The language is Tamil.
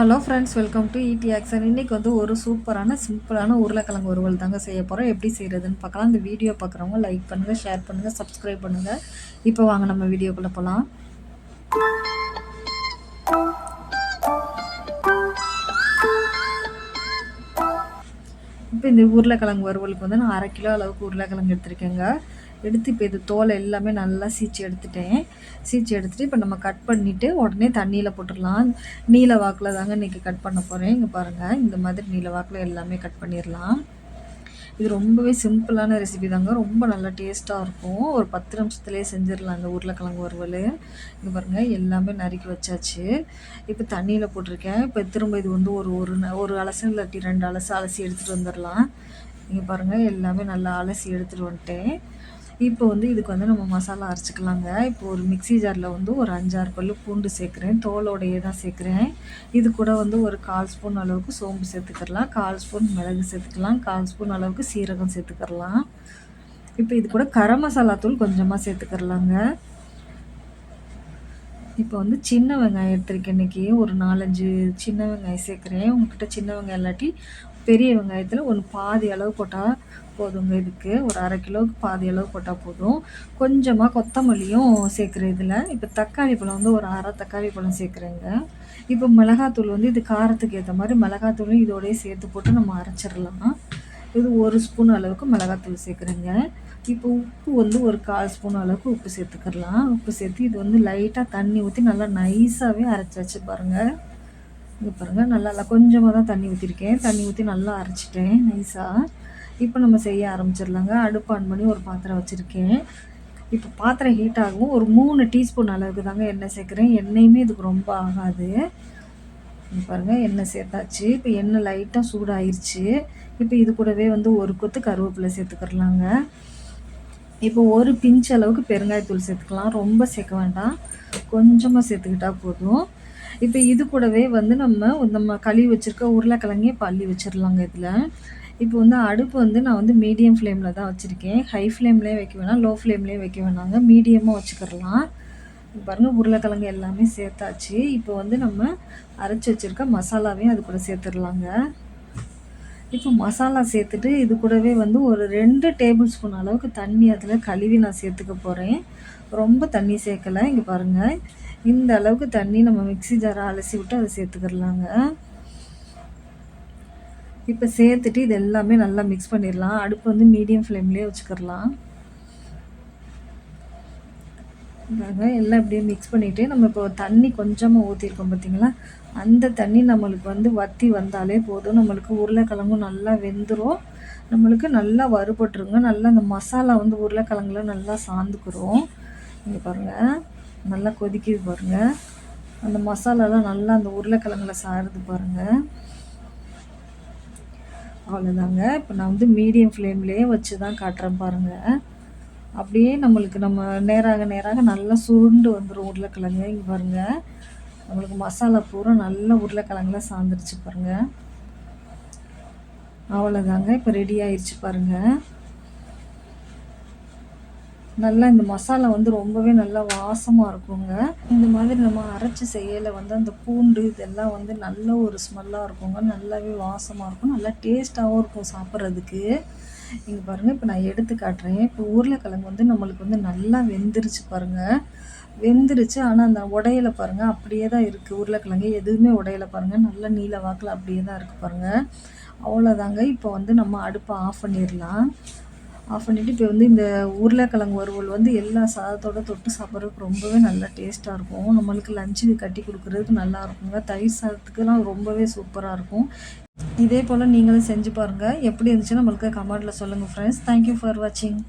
Hello friends, welcome to ED action. இன்றைக்கி வந்து ஒரு சூப்பரான சிம்பிளான உருளைக்கிழங்கு வறுவல் தாங்க செய்ய போகிறோம். எப்படி செய்கிறதுன்னு பார்க்கலாம். இந்த வீடியோ பார்க்குறவங்க லைக் பண்ணுங்கள், ஷேர் பண்ணுங்கள், சப்ஸ்கிரைப் பண்ணுங்கள். இப்போ வாங்க நம்ம வீடியோக்குள்ளே போகலாம். இப்போ இந்த உருளைக்கிழங்கு வறுவலுக்கு வந்து நான் 1/2 கிலோ அளவுக்கு உருளைக்கிழங்கு எடுத்துருக்கேங்க. எடுத்து இப்போ இது தோலை எல்லாமே நல்லா சீச்சி எடுத்துகிட்டு இப்போ நம்ம கட் பண்ணிவிட்டு உடனே தண்ணியில் போட்டுடலாம். நீல வாக்கில் தாங்க இன்றைக்கி கட் பண்ண போகிறேன். இங்கே பாருங்கள், இந்த மாதிரி நீல வாக்கில் எல்லாமே கட் பண்ணிடலாம். இது ரொம்பவே சிம்பிளான ரெசிபி தாங்க, ரொம்ப நல்லா டேஸ்ட்டாக இருக்கும். ஒரு 10 நிமிஷத்துலேயே செஞ்சிடலாம் இந்த உருளைக்கிழங்கு வறுவல். இங்கே பாருங்கள், எல்லாமே நறுக்கி வச்சாச்சு. இப்போ தண்ணியில் போட்டிருக்கேன். இப்போ திரும்ப இது வந்து ஒரு அலசு இல்லாட்டி 2 அலசி எடுத்துகிட்டு வந்துடலாம். இங்கே பாருங்கள், எல்லாமே நல்லா அலசி எடுத்துகிட்டு வந்துட்டேன். இப்போ வந்து இதுக்கு வந்து நம்ம மசாலா அரைச்சிக்கலாங்க. இப்போ ஒரு மிக்ஸி ஜாரில் வந்து ஒரு 5-6 பல்லு பூண்டு சேர்க்குறேன். தோலோடையே தான் சேர்க்குறேன். இது கூட வந்து ஒரு 1/4 ஸ்பூன் அளவுக்கு சோம்பு சேர்த்துக்கலாம், 1/4 ஸ்பூன் மிளகு சேர்த்துக்கலாம், 1/4 ஸ்பூன் அளவுக்கு சீரகம் சேர்த்துக்கலாம். இப்போ இது கூட கரம் மசாலா தூள் கொஞ்சமாக சேர்த்துக்கலாங்க. இப்போ வந்து சின்ன வெங்காயம் எடுத்துருக்கேன். இன்றைக்கி ஒரு 4-5 சின்ன வெங்காயம் சேர்க்குறேன். உங்கள்கிட்ட சின்ன வெங்காயம் இல்லாட்டி பெரிய வெங்காயத்தில் ஒரு பாதி அளவு போட்டால் போதுங்க. இதுக்கு ஒரு 1/2 கிலோவுக்கு பாதி அளவு போட்டால் போதும். கொஞ்சமாக கொத்தமல்லியும் சேர்க்குறேன் இதில். இப்போ தக்காளி பழம் வந்து ஒரு 1/2 தக்காளி பழம் சேர்க்குறேங்க. இப்போ மிளகாத்தூள் வந்து இது காரத்துக்கு ஏற்ற மாதிரி மிளகாத்தூளும் இதோடய சேர்த்து போட்டு நம்ம அரைச்சிடலாம். இது 1 ஸ்பூன் அளவுக்கு மிளகாத்தூள் சேர்க்குறேங்க. இப்போ உப்பு வந்து ஒரு 1/4 ஸ்பூன் அளவுக்கு உப்பு சேர்த்துக்கலாம். உப்பு சேர்த்து இது வந்து லைட்டாக தண்ணி ஊற்றி நல்லா நைஸாகவே அரைச்சாச்சு பாருங்கள். இங்கே பாருங்கள், நல்லா கொஞ்சமாக தான் தண்ணி ஊற்றிருக்கேன். தண்ணி ஊற்றி நல்லா அரைச்சிட்டேன் நைஸாக. இப்போ நம்ம செய்ய ஆரம்பிச்சிடலாங்க. அடுப்பு ஆன் பண்ணி ஒரு பாத்திரம் வச்சுருக்கேன். இப்போ பாத்திரம் ஹீட் ஆகும். ஒரு 3 டீஸ்பூன் அளவுக்கு தாங்க எண்ணெய் சேர்க்குறேன். எண்ணெயுமே இதுக்கு ரொம்ப ஆகாது. இங்கே பாருங்கள், எண்ணெய் சேர்த்தாச்சு. இப்போ எண்ணெய் லைட்டாக சூடாயிருச்சு. இப்போ இது கூடவே வந்து ஒரு கொத்து கருவேப்பிலை சேர்த்துக்கிறலாங்க. இப்போ ஒரு பிஞ்ச் அளவுக்கு பெருங்காயத்தூள் சேர்த்துக்கலாம். ரொம்ப சேர்க்க வேண்டாம், கொஞ்சமாக சேர்த்துக்கிட்டால் போதும். இப்போ இது கூடவே வந்து நம்ம கழுவி வச்சுருக்க உருளைக்கிழங்கே இப்போ அள்ளி வச்சிடலாங்க இதில். இப்போ வந்து அடுப்பு வந்து நான் வந்து மீடியம் ஃப்ளேமில் தான் வச்சுருக்கேன். ஹை ஃப்ளேம்லேயே வைக்க வேணாம், லோ ஃப்ளேம்லேயே வைக்க வேணாங்க, மீடியமாக வச்சுக்கிறலாம். பாருங்கள், உருளைக்கிழங்கு எல்லாமே சேர்த்தாச்சு. இப்போ வந்து நம்ம அரைச்சி வச்சுருக்க மசாலாவையும் அது கூட சேர்த்துடலாங்க. இப்போ மசாலா சேர்த்துட்டு இது கூடவே வந்து ஒரு 2 டேபிள் ஸ்பூன் அளவுக்கு தண்ணி அதில் கழுவி நான் சேர்த்துக்க போகிறேன். ரொம்ப தண்ணி சேர்க்கலை. இங்கே பாருங்கள், இந்த அளவுக்கு தண்ணி நம்ம மிக்ஸி ஜாரை அலசி விட்டு அதை சேர்த்துக்கிறலாங்க. இப்போ சேர்த்துட்டு இது எல்லாமே நல்லா மிக்ஸ் பண்ணிடலாம். அடுப்பு வந்து மீடியம் ஃப்ளேம்லேயே வச்சுக்கிறலாம். எல்லாம் இப்படியே மிக்ஸ் பண்ணிவிட்டு நம்ம இப்போ தண்ணி கொஞ்சமாக ஊற்றிருக்கோம் பார்த்தீங்களா, அந்த தண்ணி நம்மளுக்கு வந்து வற்றி வந்தாலே போதும். நம்மளுக்கு உருளைக்கிழங்கும் நல்லா வெந்துடும். நம்மளுக்கு நல்லா வறுபட்டுருங்க. நல்லா அந்த மசாலா வந்து உருளைக்கிழங்குல நல்லா சார்ந்துக்கிறோம். இங்கே பாருங்கள், நல்லா கொதிக்குது பாருங்கள். அந்த மசாலாலாம் நல்லா அந்த உருளைக்கிழங்குல சாருது பாருங்கள். அவ்வளோதாங்க. இப்போ நான் வந்து மீடியம் ஃப்ளேம்லேயே வச்சு தான் காட்டுறேன் பாருங்கள். அப்படியே நம்ம நேராக நல்லா சுருண்டு வந்துடும் உருளைக்கிழங்கு. இங்கே பாருங்கள், நம்மளுக்கு மசாலா பூரா நல்லா உருளைக்கிழங்குல சார்ந்துருச்சு பாருங்கள். அவ்வளோதாங்க, இப்போ ரெடி ஆயிடுச்சு பாருங்கள். நல்லா இந்த மசாலா வந்து ரொம்பவே நல்லா வாசமாக இருக்குங்க. இந்த மாதிரி நம்ம அரைச்சி செய்யலை வந்து அந்த பூண்டு இதெல்லாம் வந்து நல்ல ஒரு ஸ்மெல்லாக இருக்குங்க. நல்லாவே வாசமாக இருக்கும், நல்லா டேஸ்ட்டாகவும் இருக்கும் சாப்பிட்றதுக்கு. இங்கே பாருங்கள், இப்போ நான் எடுத்து காட்டுறேன். இப்போ உருளைக்கிழங்கு வந்து நம்மளுக்கு வந்து நல்லா வெந்துருச்சு பாருங்கள். வெந்துருச்சு, ஆனால் அந்த உடையில பாருங்கள் அப்படியே தான் இருக்குது. உருளைக்கிழங்கு எதுவுமே உடையில பாருங்கள், நல்லா நீல வாக்கில் அப்படியே தான் இருக்குது பாருங்கள். அவ்வளோதாங்க. இப்போ வந்து நம்ம அடுப்பை ஆஃப் பண்ணிடலாம். ஆஃப் பண்ணிவிட்டு இப்போ வந்து இந்த உருளைக்கிழங்கு வறுவல் வந்து எல்லா சாதத்தோடு தொட்டு சாப்பிட்றதுக்கு ரொம்பவே நல்லா டேஸ்ட்டாக இருக்கும். நம்மளுக்கு லஞ்சுக்கு கட்டி கொடுக்குறதுக்கு நல்லா இருக்குங்க. தயிர் சாதத்துக்குலாம் ரொம்பவே சூப்பராக இருக்கும். இதே போல் நீங்களும் செஞ்சு பாருங்கள். எப்படி இருந்துச்சுன்னா நம்மளுக்கு கமெண்ட்டில் சொல்லுங்கள் ஃப்ரெண்ட்ஸ். தேங்க்யூ ஃபார் வாட்சிங்.